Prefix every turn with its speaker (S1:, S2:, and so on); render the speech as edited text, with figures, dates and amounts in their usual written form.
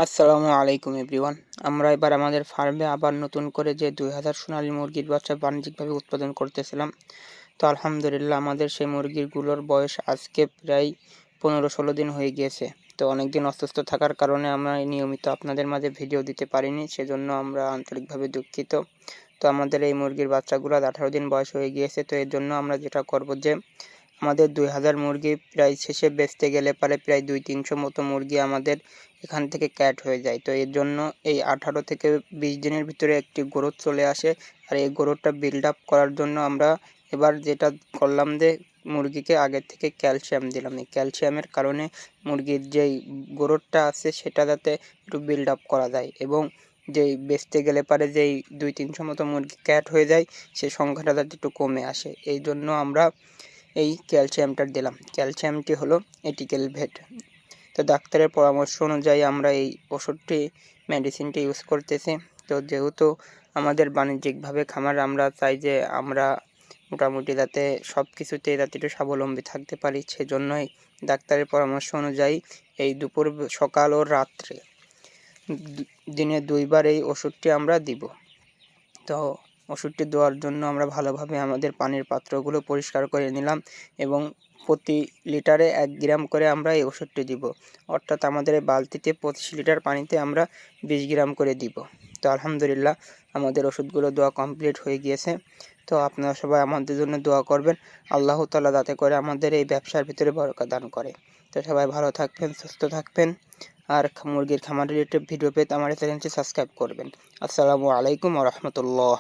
S1: আসসালামু আলাইকুম এভরিওয়ান। আমরা এবার আমাদের ফার্মে আবার নতুন করে যে 2000 সোনালী মুরগির বাচ্চা বাণিজ্যিকভাবে উৎপাদন করতেছিলাম। তো আলহামদুলিল্লাহ আমাদের সেই মুরগিগুলোর বয়স আজকে প্রায় 15-16 দিন হয়ে গিয়েছে। তো অনেকদিন অসুস্থ থাকার কারণে আমরা নিয়মিত আপনাদের মাঝে ভিডিও দিতে পারিনি, সেজন্য আমরা আন্তরিকভাবে দুঃখিত। তো আমাদের এই মুরগির বাচ্চাগুলো 18 দিন বয়স হয়ে গিয়েছে। তো এর জন্য আমরা যেটা করব যে আমাদের 2000 মুরগি প্রায় শেষে বেচতে গেলে পারে প্রায় 200-300 মতো মুরগি আমাদের এখান থেকে ক্যাট হয়ে যায়। তো এর জন্য এই 18 থেকে 20 দিনের ভিতরে একটি গ্রোথ চলে আসে। আর এই গ্রোথটা বিল্ড আপ করার জন্য আমরা এবার যেটা করলাম যে মুরগিকে আগের থেকে ক্যালসিয়াম দিলাম। এই ক্যালসিয়ামের কারণে মুরগির যেই গ্রোথটা আছে সেটা যাতে একটু বিল্ড আপ করা যায়, এবং যেই বেচতে গেলে পারে যেই 200-300 মতো মুরগি ক্যাট হয়ে যায় সেই সংখ্যাটা যাতে একটু কমে আসে, এই জন্য আমরা এই ক্যালসিয়ামটা দিলাম। ক্যালসিয়ামটি হলো এটিকেল ভেট। তো ডাক্তারের পরামর্শ অনুযায়ী আমরা এই ওষুধটি মেডিসিনটি ইউজ করতেছি। তো যেহেতু আমাদের বাণিজ্যিকভাবে খামার, আমরা চাই যে আমরা মোটামুটি যাতে সব কিছুতে যাতে একটু স্বাবলম্বী থাকতে পারি, সেজন্যই ডাক্তারের পরামর্শ অনুযায়ী এই দুপুর, সকাল ও রাত্রে দিনে 2 বার এই ওষুধটি আমরা দিব। তো ওষুধটি দেওয়ার জন্য আমরা ভালোভাবে আমাদের পানির পাত্রগুলো পরিষ্কার করে নিলাম, এবং প্রতি লিটারে 1 গ্রাম করে আমরা এই ওষুধটি দিব। অর্থাৎ আমাদের এই বালতিতে 25 লিটার পানিতে আমরা 20 গ্রাম করে দিব। তো আলহামদুলিল্লাহ আমাদের ওষুধগুলো দেওয়া কমপ্লিট হয়ে গিয়েছে। তো আপনারা সবাই আমাদের জন্য দোয়া করবেন, আল্লাহ তাআলা যাতে করে আমাদের এই ব্যবসার ভিতরে বরকত দান করে। তো সবাই ভালো থাকবেন, সুস্থ থাকবেন, আর মুরগির খামার রিলেটেড ভিডিও পেতে আমার চ্যানেলটি সাবস্ক্রাইব করবেন। আসসালামু আলাইকুম ওয়া রাহমাতুল্লাহ।